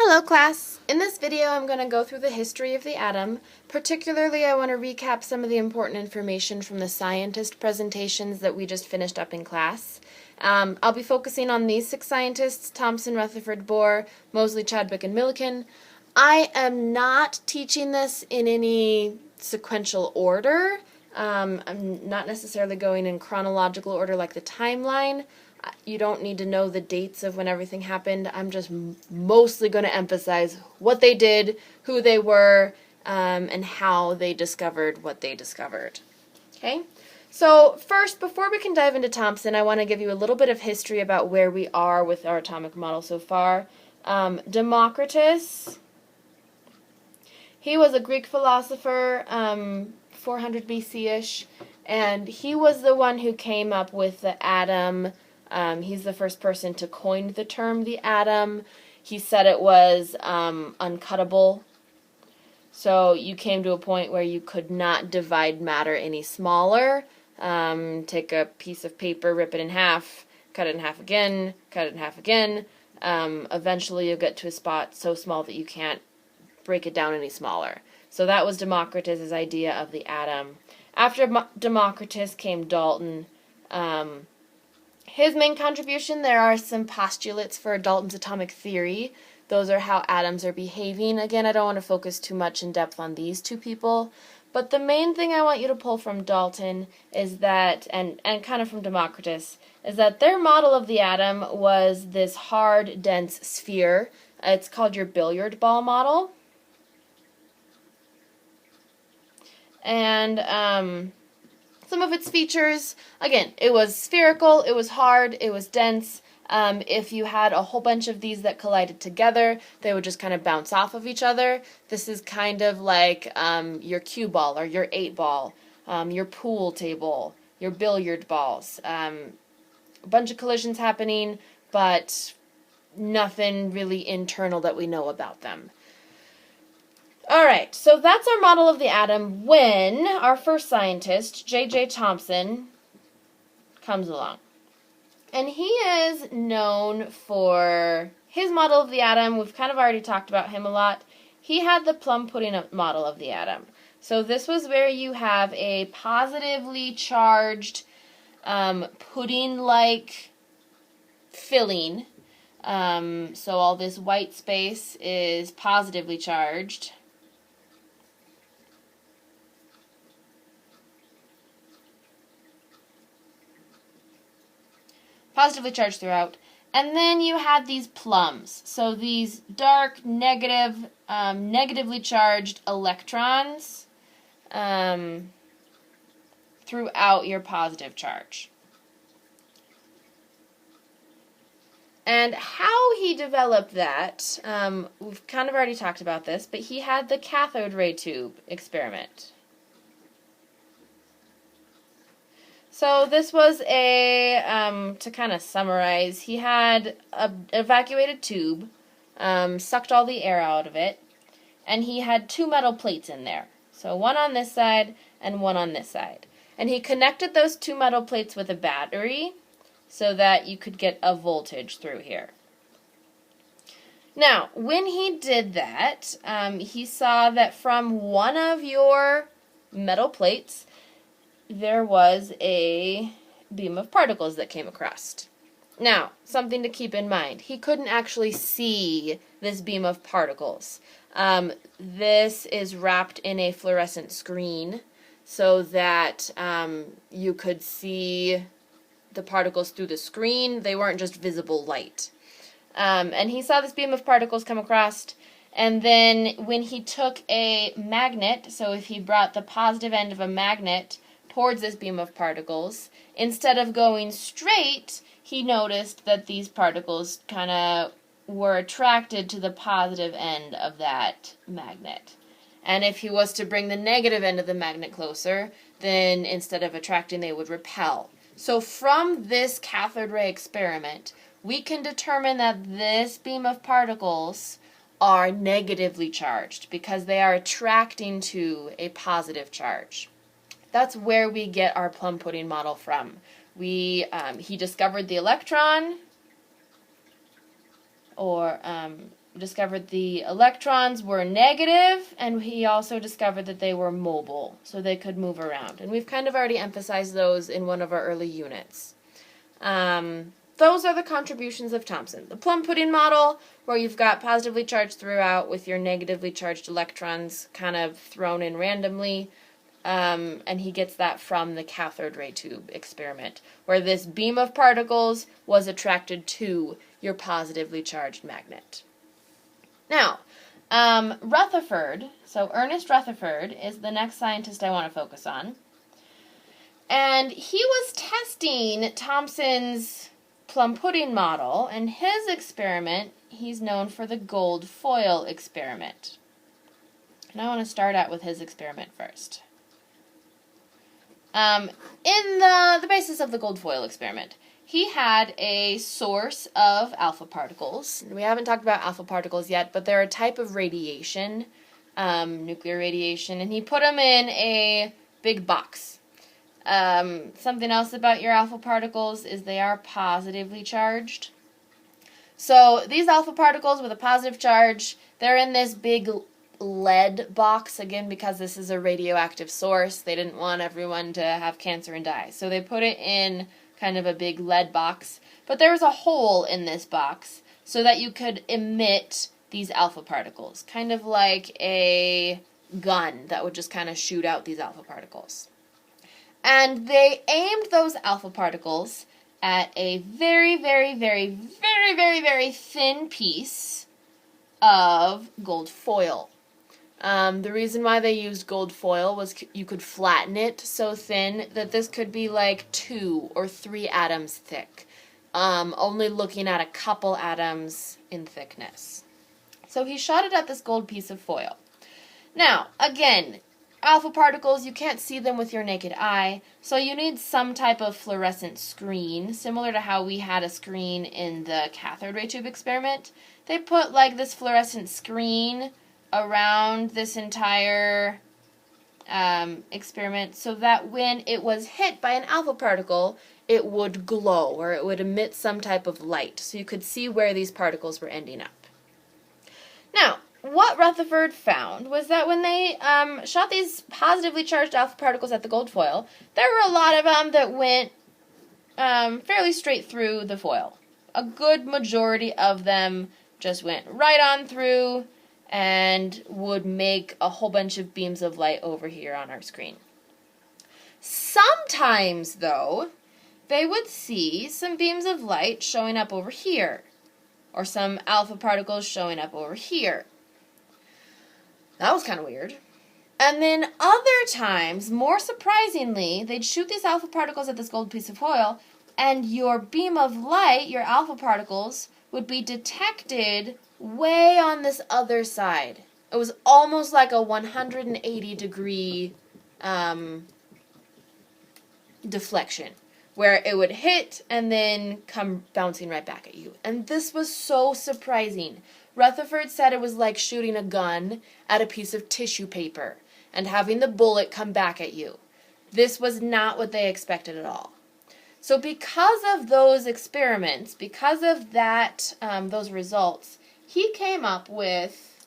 Hello class! In this video I'm going to go through the history of the atom. Particularly I want to recap some of the important information from the scientist presentations that we just finished up in class. I'll be focusing on these 6 scientists: Thomson, Rutherford, Bohr, Moseley, Chadwick, and Millikan. I am not teaching this in any sequential order. I'm not necessarily going in chronological order like the timeline. You don't need to know the dates of when everything happened. I'm just mostly going to emphasize what they did, who they were, and how they discovered what they discovered. Okay? So first, before we can dive into Thomson, I want to give you a little bit of history about where we are with our atomic model so far. Democritus, he was a Greek philosopher, 400 BC-ish, and he was the one who came up with the atom. He's the first person to coin the term the atom. He said it was uncuttable. So you came to a point where you could not divide matter any smaller. Take a piece of paper, rip it in half, cut it in half again, cut it in half again. Eventually you'll get to a spot so small that you can't break it down any smaller. So that was Democritus' idea of the atom. After Democritus came Dalton. His main contribution, there are some postulates for Dalton's atomic theory. Those are how atoms are behaving. Again, I don't want to focus too much in depth on these 2 people. But the main thing I want you to pull from Dalton is that, and kind of from Democritus, is that their model of the atom was this hard, dense sphere. It's called your billiard ball model. And some of its features, again, it was spherical, it was hard, it was dense. If you had a whole bunch of these that collided together, they would just kind of bounce off of each other. This is kind of like your cue ball or your 8 ball, your pool table, your billiard balls. A bunch of collisions happening, but nothing really internal that we know about them. Alright, so that's our model of the atom when our first scientist, J.J. Thomson, comes along. And he is known for his model of the atom. We've kind of already talked about him a lot. He had the plum pudding model of the atom. So this was where you have a positively charged pudding-like filling. So all this white space is positively charged. Positively charged throughout. And then you had these plums. So these dark, negatively charged electrons throughout your positive charge. And how he developed that, we've kind of already talked about this, but he had the cathode ray tube experiment. So this was to kind of summarize, he had an evacuated tube, sucked all the air out of it, and he had 2 metal plates in there. So one on this side and one on this side. And he connected those 2 metal plates with a battery so that you could get a voltage through here. Now, when he did that, he saw that from one of your metal plates, there was a beam of particles that came across. Now, something to keep in mind. He couldn't actually see this beam of particles. This is wrapped in a fluorescent screen so that you could see the particles through the screen. They weren't just visible light. And he saw this beam of particles come across, and then when he took a magnet, so if he brought the positive end of a magnet towards this beam of particles, instead of going straight, he noticed that these particles kind of were attracted to the positive end of that magnet. And if he was to bring the negative end of the magnet closer, then instead of attracting, they would repel. So from this cathode ray experiment, we can determine that this beam of particles are negatively charged because they are attracting to a positive charge. That's where we get our plum pudding model from. He discovered the electron, or discovered the electrons were negative, and he also discovered that they were mobile, so they could move around. And we've kind of already emphasized those in one of our early units. Those are the contributions of Thomson. The plum pudding model, where you've got positively charged throughout with your negatively charged electrons kind of thrown in randomly, and he gets that from the cathode ray tube experiment, where this beam of particles was attracted to your positively charged magnet. Now, Rutherford, so Ernest Rutherford is the next scientist I want to focus on. And he was testing Thomson's plum pudding model, and his experiment, he's known for the gold foil experiment. And I want to start out with his experiment first. In the basis of the gold foil experiment, he had a source of alpha particles. We haven't talked about alpha particles yet, but they're a type of radiation, nuclear radiation, and he put them in a big box. Something else about your alpha particles is they are positively charged. So these alpha particles with a positive charge, they're in this big lead box, again, because this is a radioactive source. They didn't want everyone to have cancer and die. So they put it in kind of a big lead box. But there was a hole in this box so that you could emit these alpha particles, kind of like a gun that would just kind of shoot out these alpha particles. And they aimed those alpha particles at a very, very, very, very, very, very thin piece of gold foil. The reason why they used gold foil was you could flatten it so thin that this could be like 2 or 3 atoms thick, only looking at a couple atoms in thickness. So he shot it at this gold piece of foil. Now, again, alpha particles, you can't see them with your naked eye, so you need some type of fluorescent screen, similar to how we had a screen in the cathode ray tube experiment. They put like this fluorescent screen around this entire experiment so that when it was hit by an alpha particle, it would glow or it would emit some type of light, so you could see where these particles were ending up. Now, what Rutherford found was that when they shot these positively charged alpha particles at the gold foil, there were a lot of them that went fairly straight through the foil. A good majority of them just went right on through and would make a whole bunch of beams of light over here on our screen. Sometimes, though, they would see some beams of light showing up over here, or some alpha particles showing up over here. That was kind of weird. And then other times, more surprisingly, they'd shoot these alpha particles at this gold piece of foil, and your beam of light, your alpha particles, would be detected way on this other side. It was almost like a 180-degree deflection, where it would hit and then come bouncing right back at you. And this was so surprising. Rutherford said it was like shooting a gun at a piece of tissue paper and having the bullet come back at you. This was not what they expected at all. So because of those experiments, because of that, those results, he came up with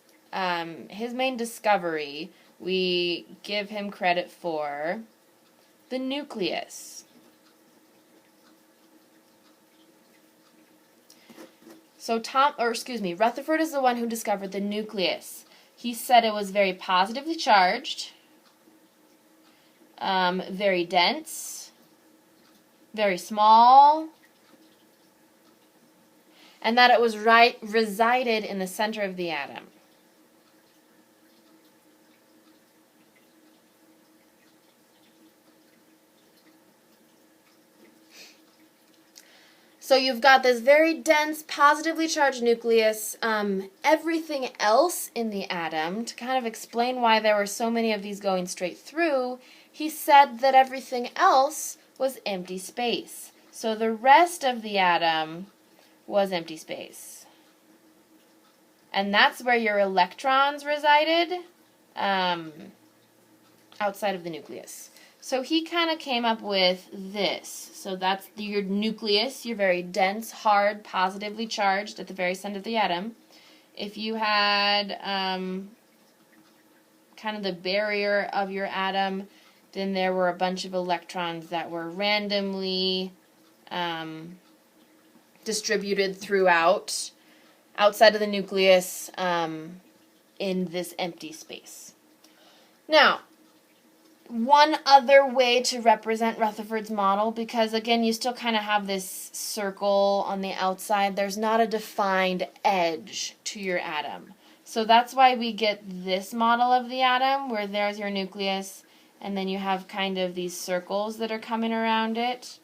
his main discovery. We give him credit for the nucleus. So Rutherford is the one who discovered the nucleus. He said it was very positively charged, very dense, very small, and that it was resided in the center of the atom. So you've got this very dense, positively charged nucleus. Everything else in the atom, to kind of explain why there were so many of these going straight through, he said that everything else was empty space. So the rest of the atom was empty space. And that's where your electrons resided, outside of the nucleus. So he kind of came up with this. So that's your nucleus, you're very dense, hard, positively charged at the very center of the atom. If you had kind of the barrier of your atom, then there were a bunch of electrons that were randomly distributed throughout, outside of the nucleus, in this empty space. Now, one other way to represent Rutherford's model, because again you still kind of have this circle on the outside, there's not a defined edge to your atom. So that's why we get this model of the atom, where there's your nucleus, and then you have kind of these circles that are coming around it,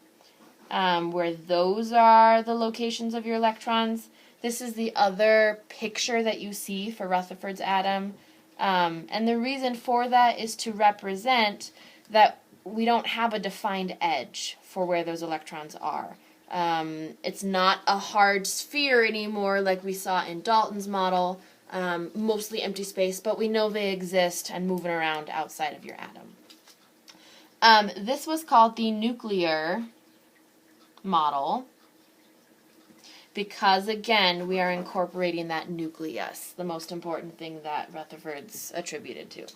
where those are the locations of your electrons. This is the other picture that you see for Rutherford's atom. And the reason for that is to represent that we don't have a defined edge for where those electrons are. It's not a hard sphere anymore like we saw in Dalton's model, mostly empty space, but we know they exist and moving around outside of your atom. This was called the nuclear model, because, again, we are incorporating that nucleus, the most important thing that Rutherford's attributed to.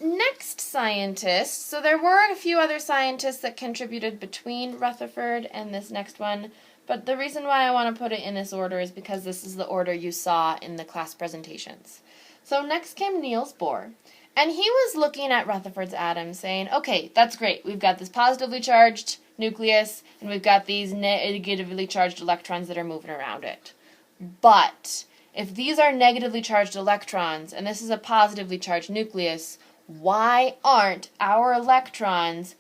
Next scientist. So there were a few other scientists that contributed between Rutherford and this next one, but the reason why I want to put it in this order is because this is the order you saw in the class presentations. So next came Niels Bohr. And he was looking at Rutherford's atom saying, okay, that's great. We've got this positively charged nucleus, and we've got these negatively charged electrons that are moving around it. But if these are negatively charged electrons, and this is a positively charged nucleus, why aren't our electrons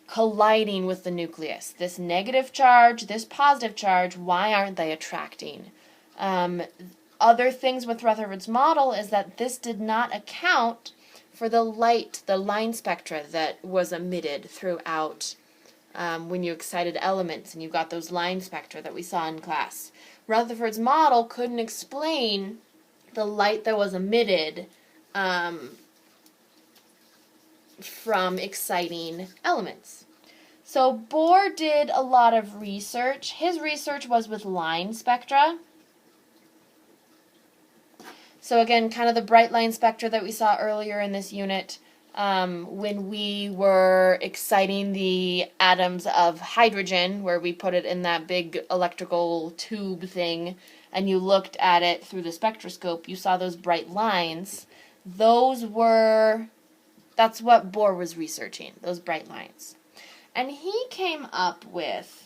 colliding with the nucleus? This negative charge, this positive charge, why aren't they attracting? Other things with Rutherford's model is that this did not account for the light, the line spectra that was emitted throughout when you excited elements and you got those line spectra that we saw in class. Rutherford's model couldn't explain the light that was emitted from exciting elements. So Bohr did a lot of research. His research was with line spectra. So again, kind of the bright line spectra that we saw earlier in this unit, when we were exciting the atoms of hydrogen, where we put it in that big electrical tube thing, and you looked at it through the spectroscope, you saw those bright lines. That's what Bohr was researching, those bright lines. And he came up with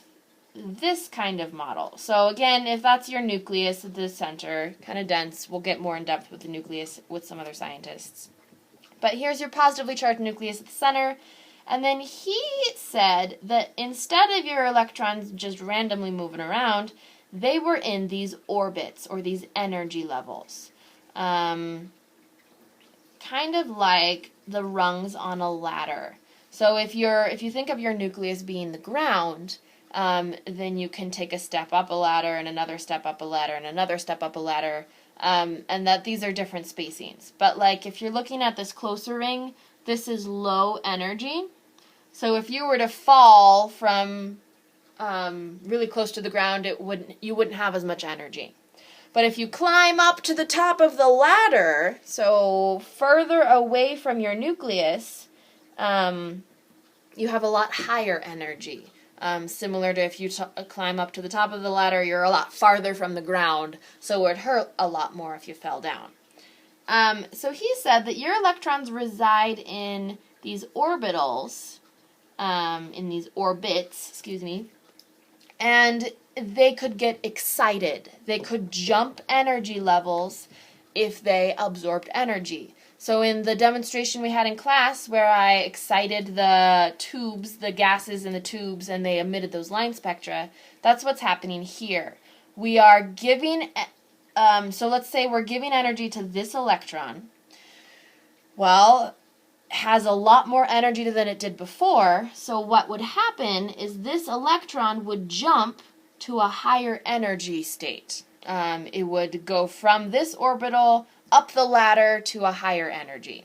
this kind of model. So again, if that's your nucleus at the center, kind of dense, we'll get more in depth with the nucleus with some other scientists. But here's your positively charged nucleus at the center. And then he said that instead of your electrons just randomly moving around, they were in these orbits or these energy levels. Kind of like the rungs on a ladder. So if you think of your nucleus being the ground, then you can take a step up a ladder and another step up a ladder and another step up a ladder, and that these are different spacings. But like if you're looking at this closer ring, this is low energy. So if you were to fall from really close to the ground, you wouldn't have as much energy. But if you climb up to the top of the ladder, so further away from your nucleus, you have a lot higher energy. Similar to if you climb up to the top of the ladder, you're a lot farther from the ground, so it would hurt a lot more if you fell down. So he said that your electrons reside in these orbitals, in these orbits, and they could get excited. They could jump energy levels if they absorbed energy. So in the demonstration we had in class where I excited the tubes, the gases in the tubes, and they emitted those line spectra, that's what's happening here. We are giving, so let's say we're giving energy to this electron. Well, has a lot more energy than it did before, so what would happen is this electron would jump to a higher energy state. It would go from this orbital up the ladder to a higher energy.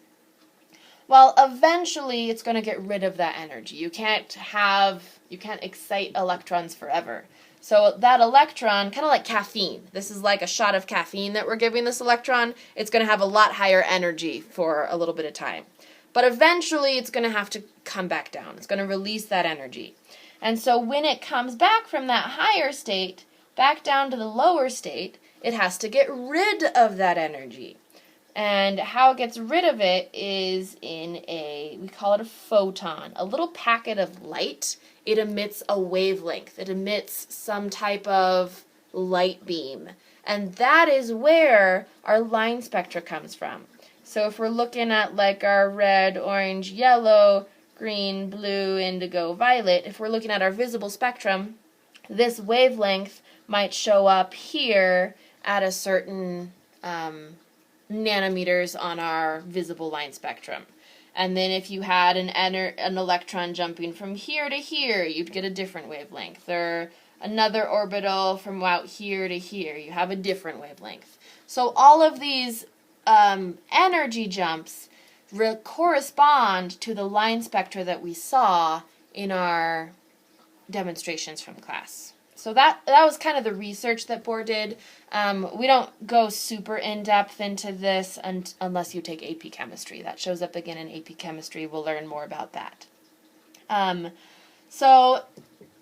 Well, eventually it's going to get rid of that energy. You can't excite electrons forever. So that electron, kind of like caffeine. This is like a shot of caffeine that we're giving this electron. It's going to have a lot higher energy for a little bit of time. But eventually it's going to have to come back down. It's going to release that energy. And so when it comes back from that higher state, back down to the lower state, it has to get rid of that energy. And how it gets rid of it is we call it a photon, a little packet of light. It emits a wavelength. It emits some type of light beam. And that is where our line spectra comes from. So if we're looking at like our red, orange, yellow, green, blue, indigo, violet, if we're looking at our visible spectrum, this wavelength might show up here at a certain nanometers on our visible line spectrum. And then if you had an electron jumping from here to here, you'd get a different wavelength. Or another orbital from out here to here, you have a different wavelength. So all of these energy jumps correspond to the line spectra that we saw in our demonstrations from class. So that was kind of the research that Bohr did. We don't go super in-depth into this unless you take AP Chemistry. That shows up again in AP Chemistry. We'll learn more about that. So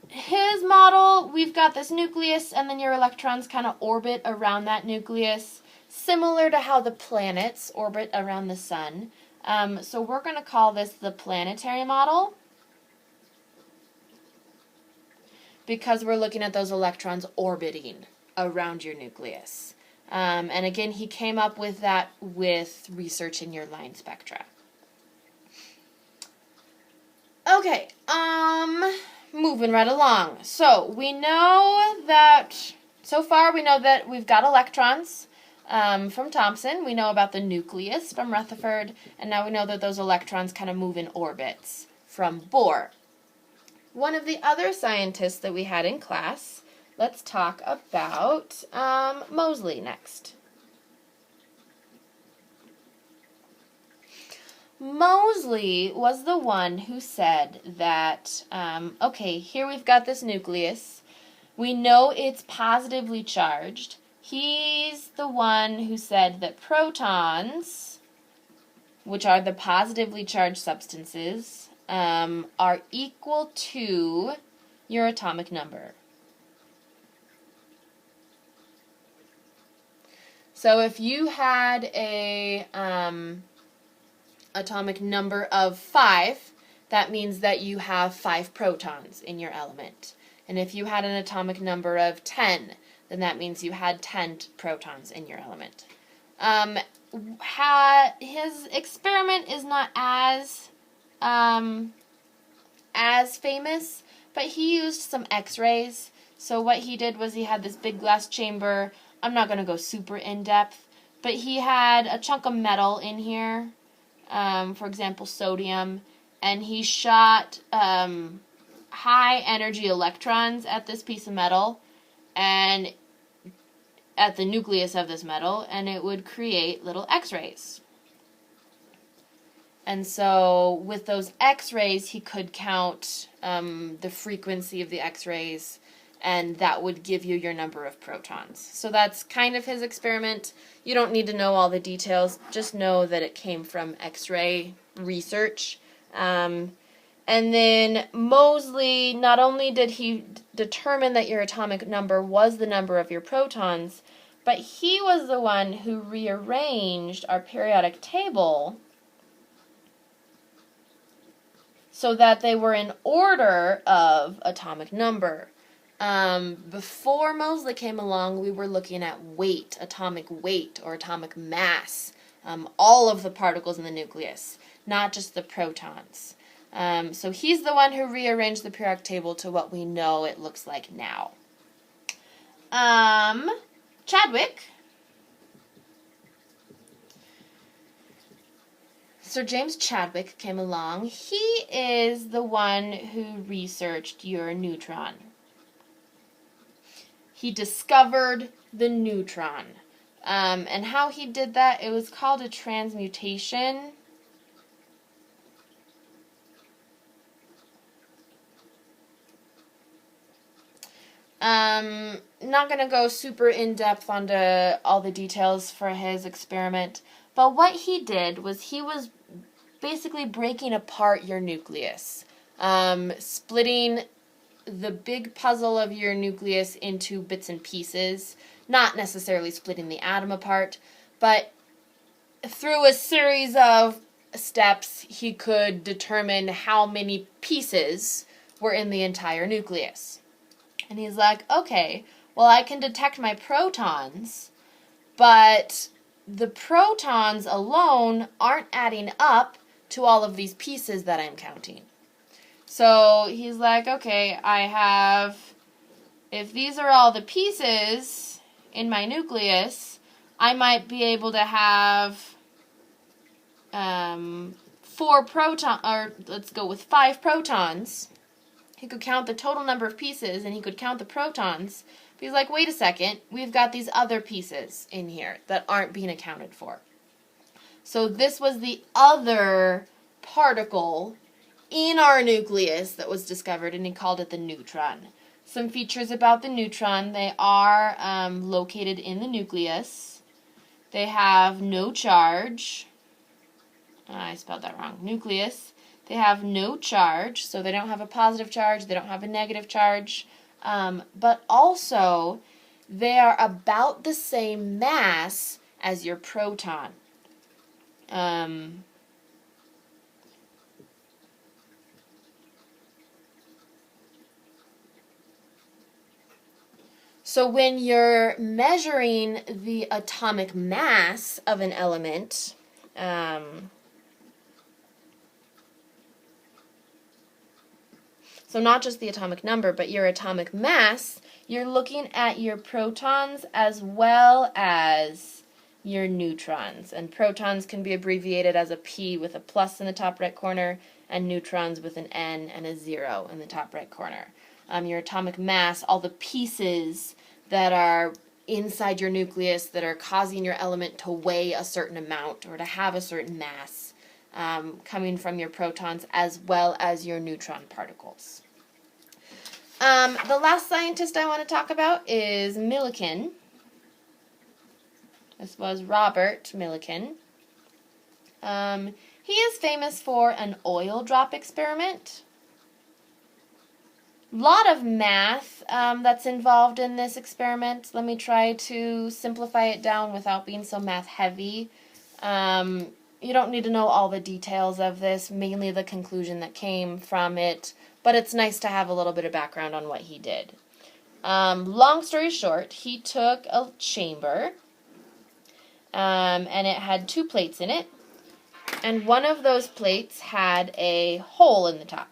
his model, we've got this nucleus, and then your electrons kind of orbit around that nucleus, similar to how the planets orbit around the sun. So we're going to call this the planetary model, because we're looking at those electrons orbiting around your nucleus. And again, he came up with that with researching your line spectra. Okay, moving right along. So we know that, so far we know that we've got electrons from Thomson. We know about the nucleus from Rutherford. And now we know that those electrons kind of move in orbits from Bohr. One of the other scientists that we had in class, let's talk about Moseley next. Moseley was the one who said that, okay, here we've got this nucleus. We know it's positively charged. He's the one who said that protons, which are the positively charged substances, are equal to your atomic number. So if you had a atomic number of 5, that means that you have 5 protons in your element. And if you had an atomic number of 10, then that means you had 10 protons in your element. His experiment is not as famous, but he used some X-rays. So what he did was he had this big glass chamber. I'm not going to go super in-depth, but he had a chunk of metal in here, for example, sodium, and he shot high-energy electrons at this piece of metal, and at the nucleus of this metal, and it would create little X-rays. And so with those X-rays, he could count the frequency of the X-rays, and that would give you your number of protons. So that's kind of his experiment. You don't need to know all the details. Just know that it came from X-ray research. And then Moseley, not only did he determine that your atomic number was the number of your protons, but he was the one who rearranged our periodic table so that they were in order of atomic number. Before Moseley came along, we were looking at weight, atomic weight, or atomic mass, all of the particles in the nucleus, not just the protons. So he's the one who rearranged the periodic table to what we know it looks like now. Chadwick. Sir James Chadwick came along. He is the one who researched your neutron. He discovered the neutron. And how he did that, it was called a transmutation. Not going to go super in-depth onto all the details for his experiment, but what he did was he was basically breaking apart your nucleus, splitting the big puzzle of your nucleus into bits and pieces, not necessarily splitting the atom apart, but through a series of steps, he could determine how many pieces were in the entire nucleus. And he's like, okay, well, I can detect my protons, but the protons alone aren't adding up to all of these pieces that I'm counting. So he's like, okay, if these are all the pieces in my nucleus, I might be able to have 5 protons. He could count the total number of pieces, and he could count the protons. But he's like, wait a second, we've got these other pieces in here that aren't being accounted for. So this was the other particle in our nucleus that was discovered, and he called it the neutron. Some features about the neutron: they are located in the nucleus. They have no charge. I spelled that wrong. Nucleus. They have no charge, so they don't have a positive charge, they don't have a negative charge, but also they are about the same mass as your proton. So when you're measuring the atomic mass of an element, so not just the atomic number, but your atomic mass, you're looking at your protons as well as your neutrons. And protons can be abbreviated as a P with a plus in the top right corner, and neutrons with an N and a 0 in the top right corner. Your atomic mass, all the pieces that are inside your nucleus that are causing your element to weigh a certain amount or to have a certain mass, coming from your protons as well as your neutron particles. The last scientist I want to talk about is Millikan. This was Robert Millikan. He is famous for an oil drop experiment. Lot of math that's involved in this experiment. Let me try to simplify it down without being so math heavy. You don't need to know all the details of this, mainly the conclusion that came from it, but it's nice to have a little bit of background on what he did. Long story short, he took a chamber, and it had 2 plates in it, and one of those plates had a hole in the top.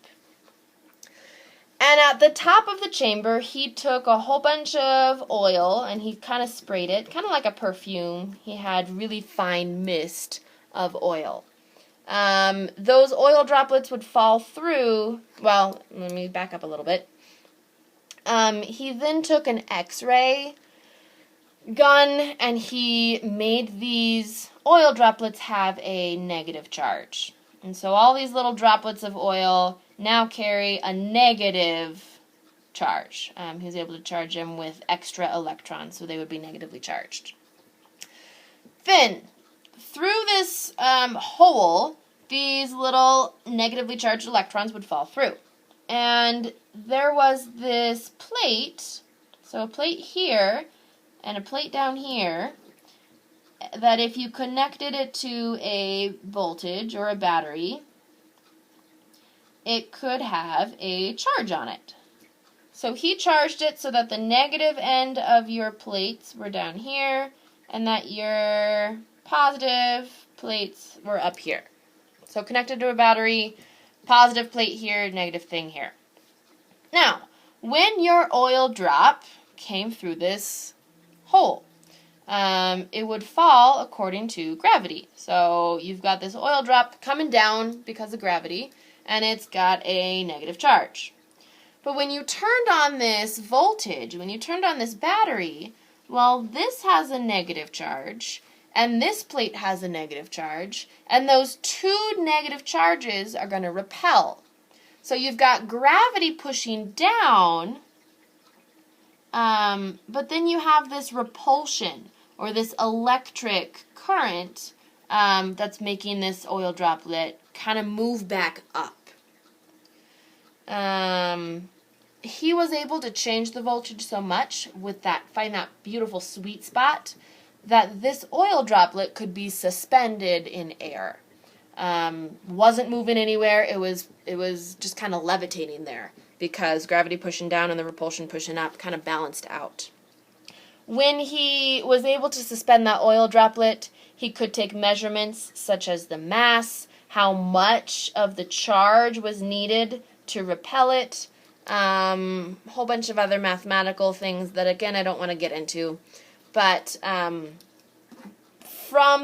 And at the top of the chamber, he took a whole bunch of oil, and he kind of sprayed it, kind of like a perfume. He had really fine mist of oil. Those oil droplets would fall through. Well, let me back up a little bit. He then took an X-ray gun, and he made these oil droplets have a negative charge. And so all these little droplets of oil now carry a negative charge. He was able to charge them with extra electrons, so they would be negatively charged. Then, through this hole, these little negatively charged electrons would fall through. And there was this plate, so a plate here and a plate down here, that if you connected it to a voltage or a battery, it could have a charge on it. So he charged it so that the negative end of your plates were down here and that your positive plates were up here. So connected to a battery, positive plate here, negative thing here. Now, when your oil drop came through this hole, it would fall according to gravity. So you've got this oil drop coming down because of gravity, and it's got a negative charge. But when you turned on this voltage, when you turned on this battery, well, this has a negative charge, and this plate has a negative charge, and those 2 negative charges are going to repel. So you've got gravity pushing down, But then you have this repulsion, or this electric current, that's making this oil droplet kind of move back up. He was able to change the voltage so much with that, find that beautiful sweet spot, that this oil droplet could be suspended in air. Wasn't moving anywhere. It was just kind of levitating there because gravity pushing down and the repulsion pushing up kind of balanced out. When he was able to suspend that oil droplet, he could take measurements such as the mass, how much of the charge was needed to repel it, a whole bunch of other mathematical things that, again, I don't want to get into. But from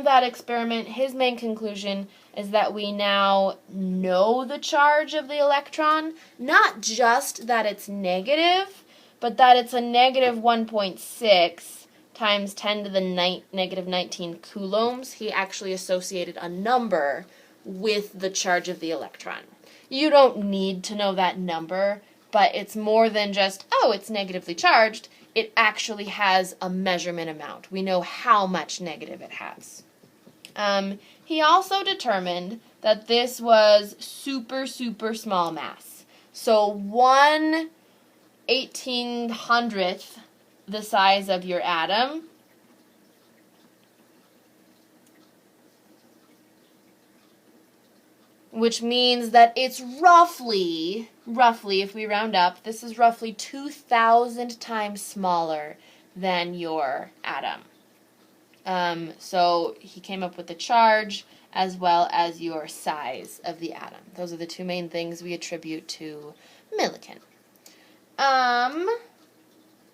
that experiment, his main conclusion is that we now know the charge of the electron, not just that it's negative, but that it's a negative 1.6 times 10 to the negative 19 coulombs. He actually associated a number with the charge of the electron. You don't need to know that number, but it's more than just, oh, it's negatively charged. It actually has a measurement amount. We know how much negative it has. He also determined that this was super, super small mass. So 1/1800th the size of your atom. Which means that it's roughly, if we round up, this is roughly 2,000 times smaller than your atom. So he came up with the charge as well as your size of the atom. Those are the two main things we attribute to Millikan.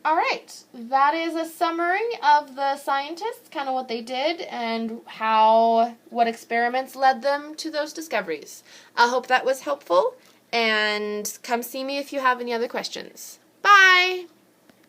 All right, that is a summary of the scientists, kind of what they did and what experiments led them to those discoveries. I hope that was helpful, and come see me if you have any other questions. Bye!